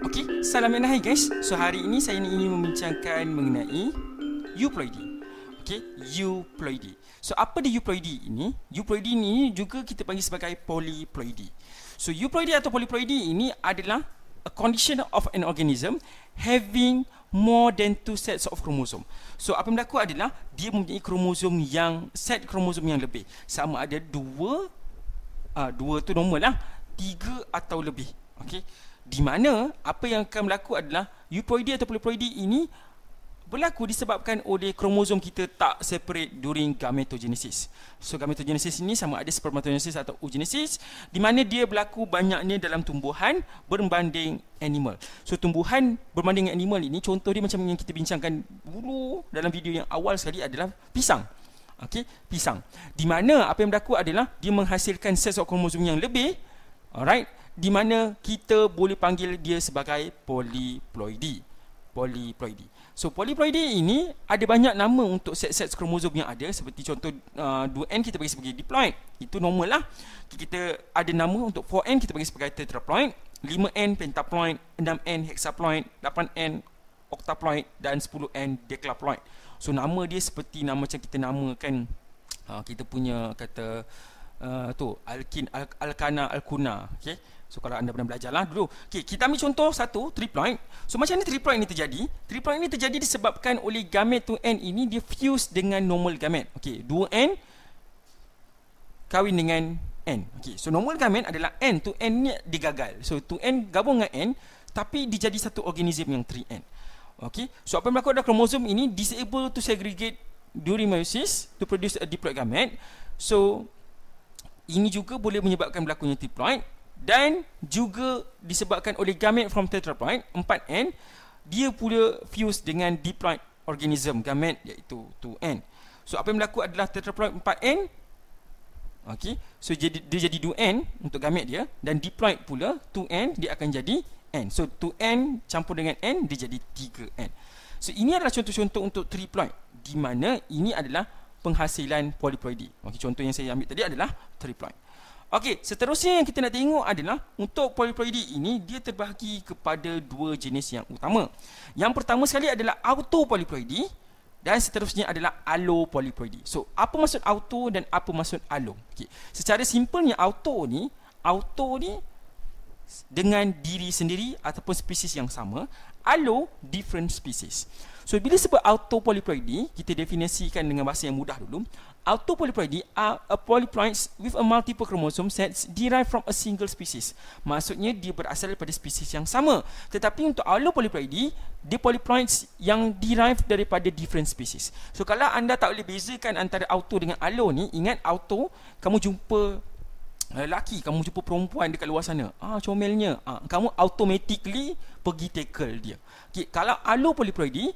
Okey, salam dan hai guys. So hari ini saya ingin membincangkan mengenai euploidy. Okey, euploidy. So apa dia euploidy ini? Euploidy ini juga kita panggil sebagai polyploidy. So euploidy atau polyploidy ini adalah a condition of an organism having more than 2 sets of chromosome. So apa yang berlaku adalah dia mempunyai kromosom yang set kromosom yang lebih. Sama ada dua tu normal lah, 3 atau lebih. Okey. Di mana apa yang akan berlaku adalah euploidy atau polyploidy ini berlaku disebabkan oleh kromosom kita tak separate during gametogenesis. So gametogenesis ini sama ada spermatogenesis atau oogenesis, di mana dia berlaku banyaknya dalam tumbuhan berbanding animal. So tumbuhan berbanding animal ini, contoh dia macam yang kita bincangkan dulu dalam video yang awal sekali adalah pisang. Okey, pisang. Di mana apa yang berlaku adalah dia menghasilkan set of kromosom yang lebih, alright, di mana kita boleh panggil dia sebagai polyploidy. Polyploidy. So polyploidy ini ada banyak nama untuk set-set kromosom yang ada, seperti contoh 2N kita bagi sebagai diploid, itu normal lah. Kita ada nama untuk 4N kita bagi sebagai tetraploid, 5N pentaploid, 6N hexaploid, 8N octaploid dan 10N decaploid. So nama dia seperti nama macam kita namakan kita punya kata alkin, alkana, alkuna. Okey. So kalau anda pernah belajar lah dulu. Okey, kita ambil contoh satu, triploid. So macam mana triploid ini terjadi? Triploid ini terjadi disebabkan oleh gamet 2N ini dia fuse dengan normal gamet. Okey, 2N kahwin dengan N. Okey, so normal gamet adalah N. 2N ni digagal. So 2N gabung dengan N, tapi dia jadi satu organism yang 3N. Okey, so apa yang berlaku adalah kromosom ini disable to segregate during meiosis to produce a diploid gamet. So ini juga boleh menyebabkan berlakunya triploid, dan juga disebabkan oleh gamet from tetraploid 4N, dia pula fuse dengan diploid organism gamet iaitu 2N. So apa yang berlaku adalah tetraploid 4N, okey, so dia jadi 2N untuk gamet dia, dan diploid pula 2N dia akan jadi N. So 2N campur dengan N dia jadi 3N. So ini adalah contoh-contoh untuk triploid, di mana ini adalah penghasilan polyploidy. Okey, contoh yang saya ambil tadi adalah triploid. Okey, seterusnya yang kita nak tengok adalah untuk polyploidy ini dia terbahagi kepada dua jenis yang utama. Yang pertama sekali adalah autopolyploidy, dan seterusnya adalah allopolyploidy. So apa maksud auto dan apa maksud allo? Okey, secara simpelnya auto ni dengan diri sendiri ataupun spesies yang sama, allo different species. So bila sebut autopolyploidy, kita definisikan dengan bahasa yang mudah dulu. Autopolyploidy are a polyploids with a multiple chromosome sets derived from a single species. Maksudnya dia berasal daripada spesies yang sama. Tetapi untuk allopolyploidy, dia polyploids yang derived daripada different species. So kalau anda tak boleh bezakan antara auto dengan allo ni, ingat auto kamu jumpa lelaki, kamu jumpa perempuan dekat luar sana, comelnya, kamu automatically pergi tackle dia. Okay, kalau allopolyploidy,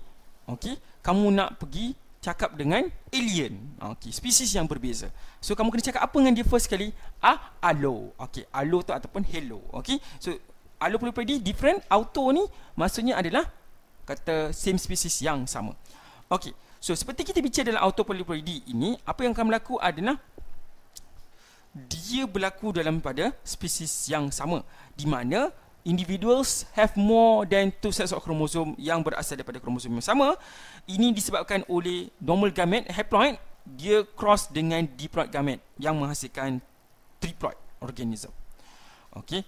okey, kamu nak pergi cakap dengan alien, okey, spesies yang berbeza. So kamu kena cakap apa dengan dia first sekali? Allo. Okey, allo tu ataupun hello. Okey, so allopolyploidy different, auto ni maksudnya adalah kata same species yang sama. Okey, so seperti kita bincang dalam autopolyploidy ini, apa yang akan berlaku adalah dia berlaku dalam pada spesies yang sama, di mana individuals have more than 2 sets of chromosome yang berasal daripada kromosom yang sama. Ini disebabkan oleh normal gamet haploid, dia cross dengan diploid gamet yang menghasilkan triploid organism. Okey,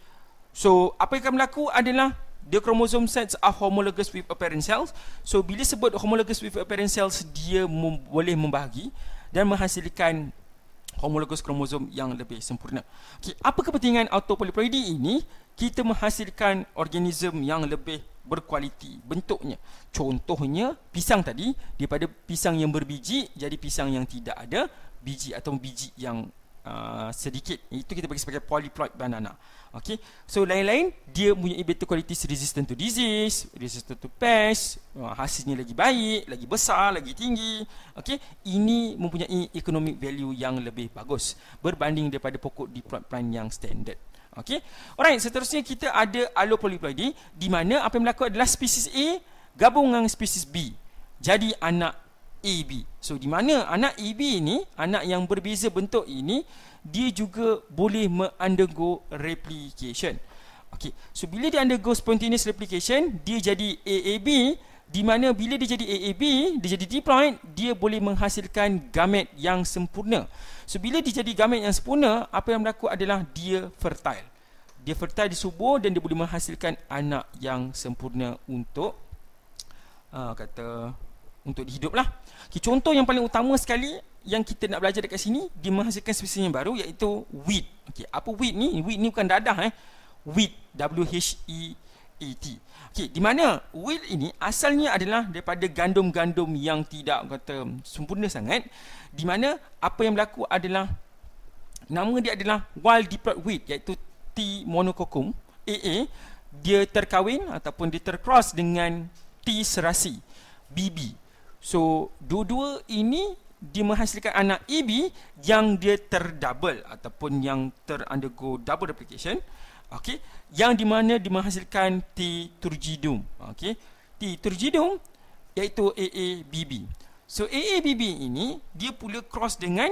so apa yang akan berlaku adalah the chromosome sets are homologous with a parent cells. So bila sebut homologous with a parent cells, dia boleh membahagi dan menghasilkan homologous kromosom yang lebih sempurna. Okay, apa kepentingan autopolyploidy ini? Kita menghasilkan organism yang lebih berkualiti bentuknya. Contohnya pisang tadi, daripada pisang yang berbiji jadi pisang yang tidak ada biji atau biji yang sedikit. Itu kita bagi sebagai polyploid banana. Okay, so lain-lain dia punya better qualities, resistant to disease, resistant to pest, hasilnya lagi baik, lagi besar, lagi tinggi. Okay, ini mempunyai economic value yang lebih bagus berbanding daripada pokok diploid plant yang standard. Okey, alright, seterusnya kita ada allopolyploidy, di mana apa yang berlaku adalah spesies A gabung dengan spesies B, jadi anak AB. So di mana anak AB ini, anak yang berbeza bentuk ini, dia juga boleh undergo replication. Okey, so bila dia undergo spontaneous replication, dia jadi AAB, di mana bila dia jadi AAB, dia jadi diploid, dia boleh menghasilkan gamet yang sempurna. So bila dia jadi gamet yang sempurna, apa yang berlaku adalah dia fertile. Dia fertile di subur dan dia boleh menghasilkan anak yang sempurna untuk untuk dihidup lah. Okay, contoh yang paling utama sekali yang kita nak belajar dekat sini, dia menghasilkan spesies yang baru, iaitu wheat. Okay, apa wheat ni? Wheat ni bukan dadah wheat, W-H-E-A-T. Okay, di mana wheat ini asalnya adalah daripada gandum-gandum yang tidak sempurna sangat, di mana apa yang berlaku adalah nama dia adalah wild diploid wheat, iaitu T. monococcum AA, dia terkahwin ataupun dia tercross dengan T. serasi BB. So dua-dua ini dia menghasilkan anak AB yang dia terdouble ataupun yang terundergo double replication. Okey, yang di mana dia menghasilkan T. turgidum. Okey, T. turgidum iaitu AABB. So AABB ini dia pula cross dengan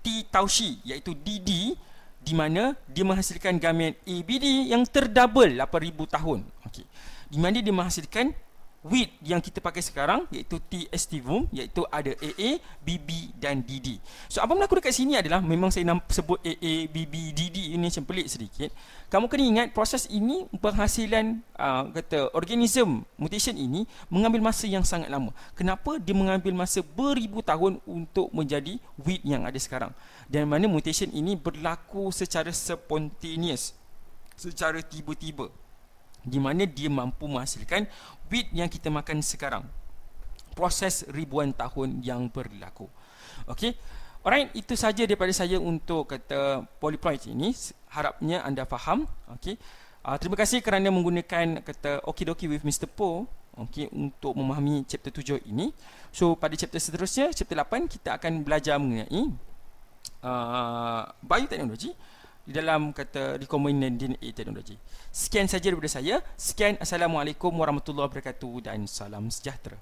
T. taushi iaitu DD, di mana dia menghasilkan gamet ABD yang terdouble 8,000 tahun. Okey, di mana dia menghasilkan wheat yang kita pakai sekarang, iaitu T. aestivum, iaitu ada AA, BB dan DD. So apa berlaku dekat sini adalah, memang saya nak sebut AA, BB, DD ini macam pelik sedikit. Kamu kena ingat proses ini, penghasilan organism mutation ini mengambil masa yang sangat lama. Kenapa dia mengambil masa beribu tahun untuk menjadi wheat yang ada sekarang? Dan mana mutation ini berlaku secara spontaneous, secara tiba-tiba, di mana dia mampu menghasilkan wheat yang kita makan sekarang. Proses ribuan tahun yang berlaku. Okey, alright, itu saja daripada saya untuk polyploid ini. Harapnya anda faham. Okey, terima kasih kerana menggunakan Okidoki with Mr. Po, okey, untuk memahami chapter 7 ini. So pada chapter seterusnya, chapter 8, kita akan belajar mengenai bioteknologi di dalam recombinant DNA teknologi. Sekian saja daripada saya. Sekian, Assalamualaikum warahmatullahi wabarakatuh dan salam sejahtera.